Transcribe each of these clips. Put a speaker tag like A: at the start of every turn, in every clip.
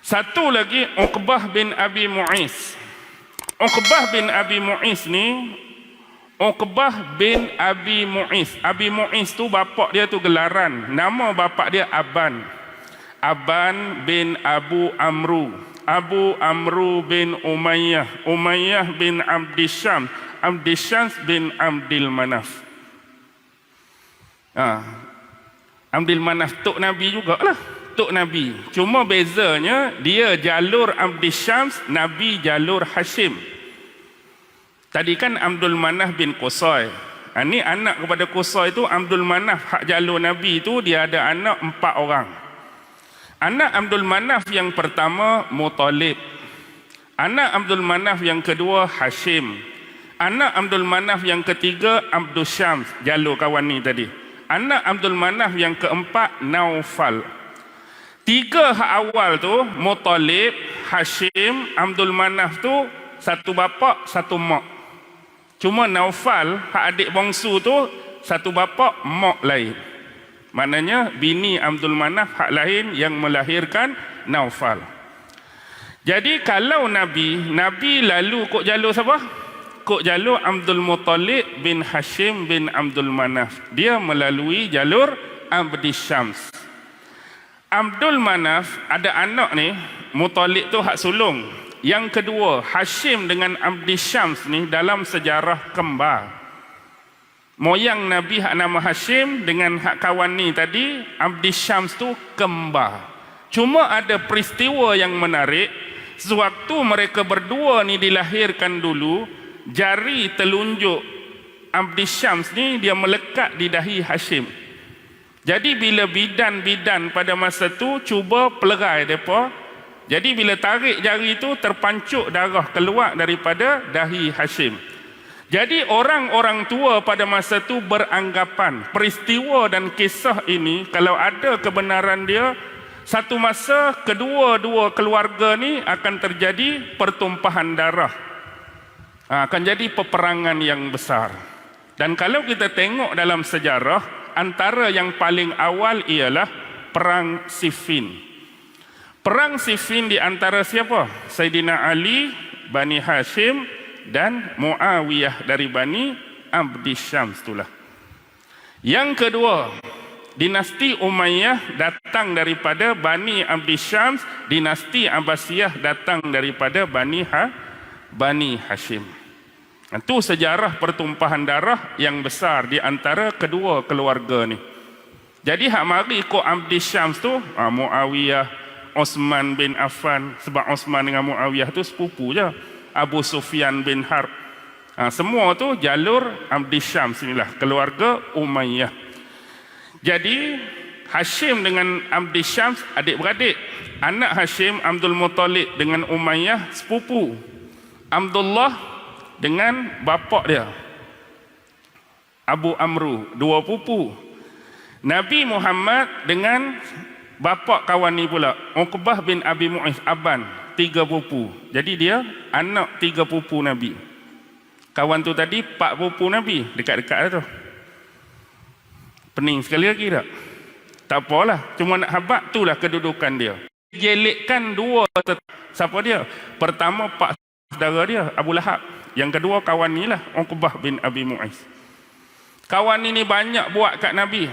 A: Satu lagi Uqbah bin Abi Mu'is. Uqbah bin Abi Mu'is ni, Uqbah bin Abi Mu'is. Abi Mu'is tu bapak dia tu gelaran. Nama bapak dia Aban. Aban bin Abu Amru. Abu Amru bin Umayyah. Umayyah bin Abdisyams. Abdisyams bin Abdil Manaf. Abdil Manaf tok Nabi jugalah. Tok Nabi. Cuma bezanya dia jalur Abdisyams, Nabi jalur Hashim. Tadi kan Abdul Manaf bin Qusay. Ini anak kepada Qusay tu Abdul Manaf hak jalur Nabi tu dia ada anak 4 orang. Anak Abdul Manaf yang pertama Muttalib. Anak Abdul Manaf yang kedua Hashim. Anak Abdul Manaf yang ketiga Abdul Syams, jalur kawan ni tadi. Anak Abdul Manaf yang keempat Naufal. 3 hak awal tu Muttalib, Hashim, Abdul Manaf tu satu bapa satu mak. Cuma Naufal hak adik bongsu tu satu bapa mak lain. Maknanya bini Abdul Manaf hak lain yang melahirkan Naufal. Jadi kalau Nabi lalu kok jalur siapa? Kok jalur Abdul Muttalib bin Hashim bin Abdul Manaf. Dia melalui jalur Abdisyams. Abdul Manaf ada anak ni, Muttalib tu hak sulung. Yang kedua, Hashim dengan Abdisyams ni dalam sejarah kembar. Moyang Nabi hak nama Hashim dengan hak kawan ni tadi, Abdisyams tu kembar. Cuma ada peristiwa yang menarik. Sewaktu mereka berdua ni dilahirkan dulu, jari telunjuk Abdisyams ni dia melekat di dahi Hashim. Jadi bila bidan-bidan pada masa tu cuba pelerai mereka, jadi bila tarik jari tu terpancuk darah keluar daripada dahi Hashim. Jadi orang-orang tua pada masa tu beranggapan peristiwa dan kisah ini kalau ada kebenaran dia, satu masa kedua-dua keluarga ni akan terjadi pertumpahan darah. Akan jadi peperangan yang besar. Dan kalau kita tengok dalam sejarah, antara yang paling awal ialah Perang Siffin. Perang Siffin di antara siapa? Sayyidina Ali, Bani Hashim dan Muawiyah dari Bani Abdisyams itulah. Yang kedua, dinasti Umayyah datang daripada Bani Abdisyams, dinasti Abbasiyah datang daripada Bani Hashim. Itu sejarah pertumpahan darah yang besar di antara kedua keluarga ni. Jadi hak mari ikut Abdisyams tu, Muawiyah, Osman bin Affan, sebab Osman dengan Muawiyah tu sepupu je. Abu Sufyan bin Harb. Semua tu jalur Abdisyams inilah, keluarga Umayyah. Jadi Hashim dengan Abdisyams adik-beradik. Anak Hashim Abdul Muttalib dengan Umayyah sepupu. Abdullah dengan bapak dia Abu Amru, 2 pupu. Nabi Muhammad dengan bapak kawan ni pula Uqbah bin Abi Mu'is, Aban, 3 pupu. Jadi dia anak 3 pupu Nabi. Kawan tu tadi 4 pupu Nabi, dekat-dekat tu. Pening sekali lagi tak? Tak apalah, cuma nak habaq itulah kedudukan dia. Jelekkan 2 siapa dia? Pertama pak saudara dia Abu Lahab. Yang kedua kawan ni lah Uqbah bin Abi Mu'is. Kawan ini banyak buat kat Nabi.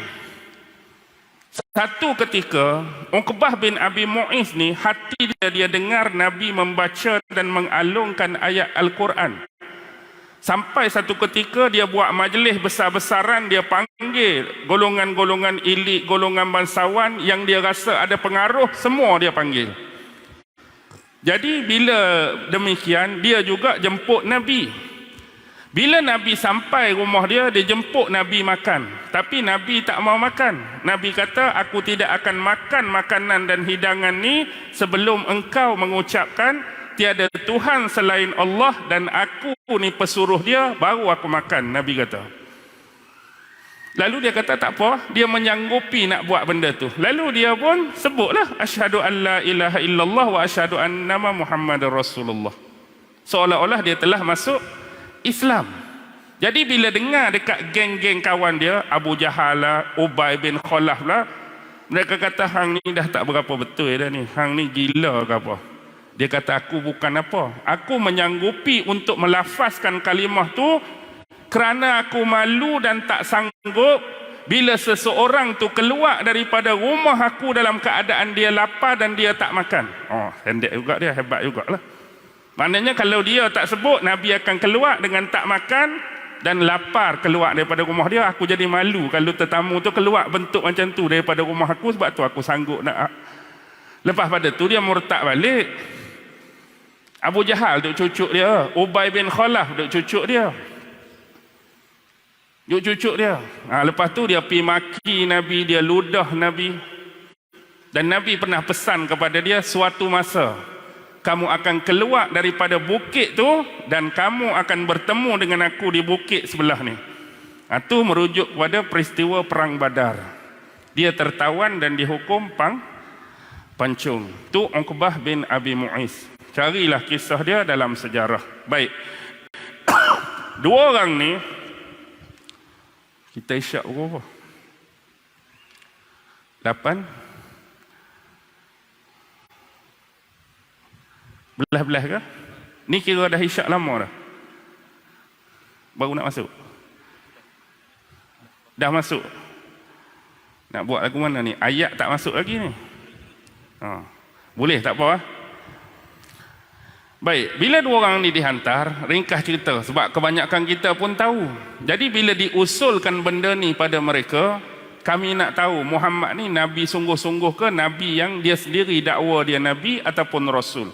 A: Satu ketika Uqbah bin Abi Mu'is ni hati dia dengar Nabi membaca dan mengalungkan ayat Al-Quran. Sampai satu ketika dia buat majlis besar-besaran, dia panggil golongan-golongan elit, golongan bangsawan yang dia rasa ada pengaruh, semua dia panggil. Jadi bila demikian, dia juga jemput Nabi. Bila Nabi sampai rumah dia, dia jemput Nabi makan. Tapi Nabi tak mau makan. Nabi kata, aku tidak akan makan makanan dan hidangan ni sebelum engkau mengucapkan tiada Tuhan selain Allah dan aku ni pesuruh dia, baru aku makan. Nabi kata. Lalu dia kata tak apa, dia menyanggupi nak buat benda tu. Lalu dia pun sebutlah asyhadu an la ilaha illallah wa asyhadu anna Muhammadar Rasulullah. Seolah-olah dia telah masuk Islam. Jadi bila dengar dekat geng-geng kawan dia, Abu Jahal lah, Ubay bin Khalaf lah, Mereka kata hang ni dah tak berapa betul dah ni. Hang ni gila ke apa? Dia kata aku bukan apa. Aku menyanggupi untuk melafazkan kalimah tu kerana aku malu dan tak sanggup bila seseorang tu keluar daripada rumah aku dalam keadaan dia lapar dan dia tak makan. Oh, pendek juga dia, hebat jugalah. Maknanya kalau dia tak sebut Nabi akan keluar dengan tak makan dan lapar keluar daripada rumah dia, aku jadi malu kalau tetamu tu keluar bentuk macam tu daripada rumah aku, sebab tu aku sanggup nak. Lepas pada tu dia murtad balik. Abu Jahal duk cucuk dia, Ubay bin Khalaf duk cucuk dia. Lepas tu dia pergi maki Nabi, dia ludah Nabi. Dan Nabi pernah pesan kepada dia, suatu masa kamu akan keluar daripada bukit tu dan kamu akan bertemu dengan aku di bukit sebelah ni. Itu merujuk kepada peristiwa perang Badar. Dia tertawan dan dihukum pancung. Tu Uqbah bin Abi Mu'is. Carilah kisah dia dalam sejarah. Baik. Dua orang ni kita isyak berapa? 8 belah-belah ke? Ni kira dah isyak lama dah. Baru nak masuk. Dah masuk. Nak buat lagu mana ni? Ayat tak masuk lagi ni. Boleh, tak apa. Baik, bila dua orang ni dihantar, ringkas cerita sebab kebanyakan kita pun tahu. Jadi bila diusulkan benda ni pada mereka, kami nak tahu Muhammad ni Nabi sungguh-sungguh ke Nabi yang dia sendiri dakwa dia Nabi ataupun Rasul.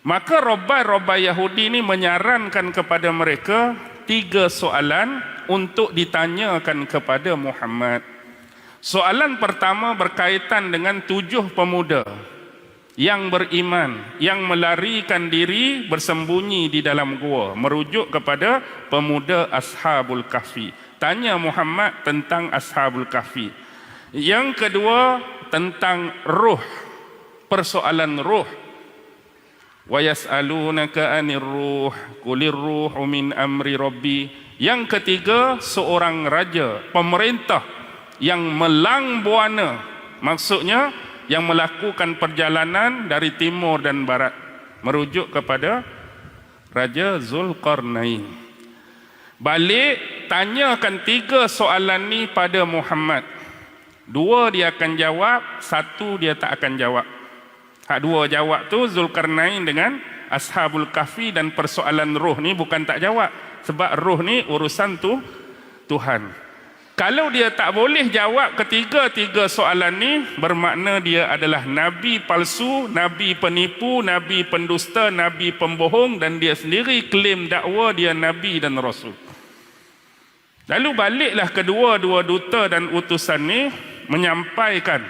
A: Maka Robai Yahudi ni menyarankan kepada mereka 3 soalan untuk ditanyakan kepada Muhammad. Soalan pertama berkaitan dengan 7 pemuda yang beriman, yang melarikan diri bersembunyi di dalam gua, merujuk kepada pemuda Ashabul Kahfi. Tanya Muhammad tentang Ashabul Kahfi. Yang kedua tentang ruh, persoalan ruh. Wa yas'alunaka 'anir ruh qulir ruhu min amri rabbi. Yang ketiga seorang raja, pemerintah yang melang buana, maksudnya yang melakukan perjalanan dari timur dan barat, merujuk kepada Raja Zulkarnain. Balik tanyakan 3 soalan ni pada Muhammad. 2 dia akan jawab, 1 dia tak akan jawab. Hak 2 jawab tu Zulkarnain dengan Ashabul Kahfi, dan persoalan roh ni bukan tak jawab, sebab roh ni urusan tu Tuhan. Kalau dia tak boleh jawab ketiga-tiga soalan ni, bermakna dia adalah nabi palsu, nabi penipu, nabi pendusta, nabi pembohong, dan dia sendiri klaim dakwa dia nabi dan rasul. Lalu baliklah kedua-dua duta dan utusan ni menyampaikan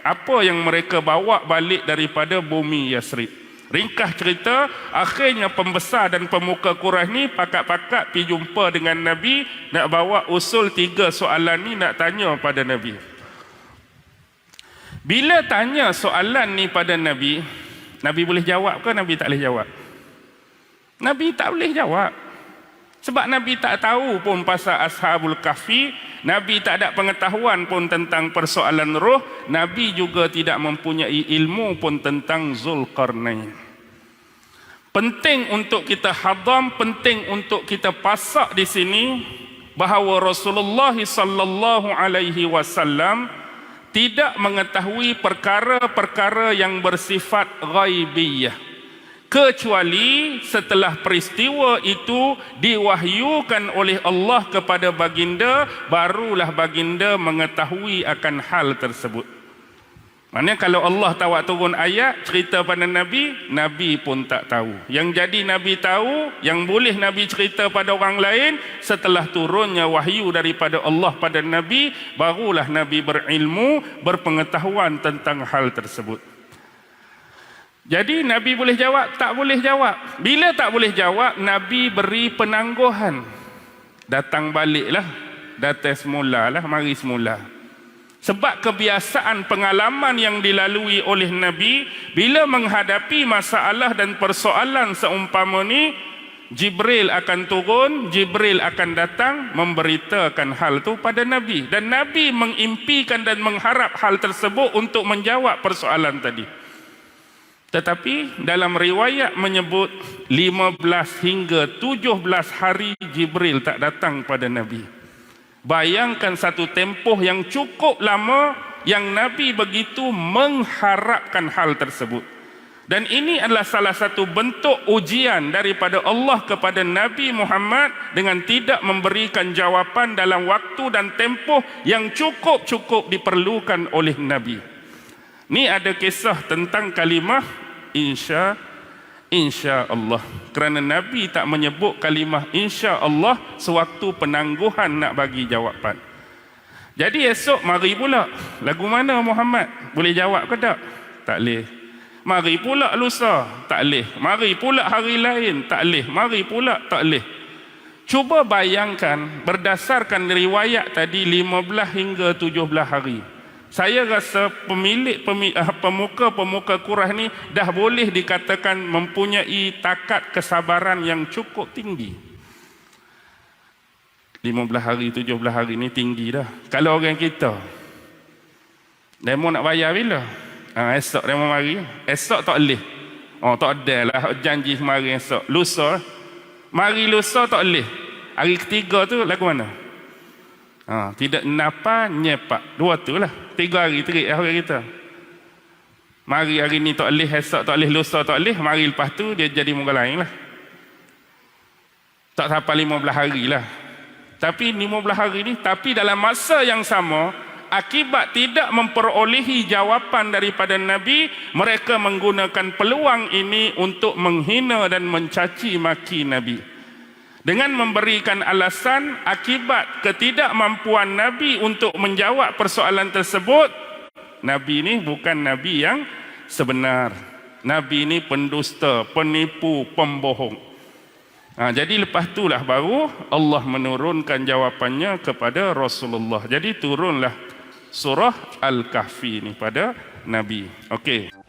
A: apa yang mereka bawa balik daripada bumi Yasrib. Ringkas cerita, akhirnya pembesar dan pemuka Quraisy ni pakat-pakat pergi jumpa dengan Nabi, nak bawa usul 3 soalan ni nak tanya pada Nabi. Bila tanya soalan ni pada Nabi, Nabi boleh jawab ke Nabi tak boleh jawab? Nabi tak boleh jawab. Sebab Nabi tak tahu pun pasal Ashabul Kahfi, Nabi tak ada pengetahuan pun tentang persoalan roh, Nabi juga tidak mempunyai ilmu pun tentang Zulkarnain. Penting untuk kita hadam, penting untuk kita pasak di sini bahawa Rasulullah sallallahu alaihi wasallam tidak mengetahui perkara-perkara yang bersifat ghaibiyah, kecuali setelah peristiwa itu diwahyukan oleh Allah kepada baginda, barulah baginda mengetahui akan hal tersebut. Maknanya kalau Allah tak turun ayat cerita pada Nabi, Nabi pun tak tahu. Yang jadi Nabi tahu, yang boleh Nabi cerita pada orang lain, setelah turunnya wahyu daripada Allah pada Nabi, barulah Nabi berilmu, berpengetahuan tentang hal tersebut. Jadi Nabi boleh jawab? Tak boleh jawab. Bila tak boleh jawab, Nabi beri penangguhan. Datang baliklah, datang semula lah, mari semula. Sebab kebiasaan pengalaman yang dilalui oleh Nabi, bila menghadapi masalah dan persoalan seumpama ni, Jibril akan turun, Jibril akan datang memberitakan hal itu pada Nabi, dan Nabi mengimpikan dan mengharap hal tersebut untuk menjawab persoalan tadi. Tetapi dalam riwayat menyebut 15 hingga 17 hari Jibril tak datang pada Nabi. Bayangkan satu tempoh yang cukup lama yang Nabi begitu mengharapkan hal tersebut. Dan ini adalah salah satu bentuk ujian daripada Allah kepada Nabi Muhammad dengan tidak memberikan jawapan dalam waktu dan tempoh yang cukup diperlukan oleh Nabi. Ni ada kisah tentang kalimah insya Allah. Kerana Nabi tak menyebut kalimah insya Allah sewaktu penangguhan nak bagi jawapan. Jadi esok mari pula, lagu mana Muhammad? Boleh jawab ke tak? Tak boleh. Mari pula lusa, tak boleh. Mari pula hari lain, tak boleh. Mari pula, tak boleh. Cuba bayangkan berdasarkan riwayat tadi 15 hingga 17 hari. Saya rasa pemuka-pemuka Quraisy ni dah boleh dikatakan mempunyai takat kesabaran yang cukup tinggi. 15 hari, 17 hari ni tinggi dah. Kalau orang kita, demo nak bayar bila? Esok demo mari. Esok tak boleh. Tak ada lah janji mari esok. Lusa. Mari lusa tak boleh. Hari ketiga tu lagu mana? Tidak napa nyepak. Dua tu lah. 3 hari terik hari kita. Mari hari ni tak boleh, esok tak boleh, lusa tak boleh. Mari lepas tu dia jadi muka lain lah. Tak sampai 15 hari lah. Tapi 15 hari ni, tapi dalam masa yang sama, akibat tidak memperolehi jawapan daripada Nabi, mereka menggunakan peluang ini untuk menghina dan mencaci maki Nabi. Dengan memberikan alasan akibat ketidakmampuan Nabi untuk menjawab persoalan tersebut, Nabi ini bukan Nabi yang sebenar. Nabi ini pendusta, penipu, pembohong. Jadi lepas itulah baru Allah menurunkan jawapannya kepada Rasulullah. Jadi turunlah surah Al-Kahfi ini pada Nabi. Okey.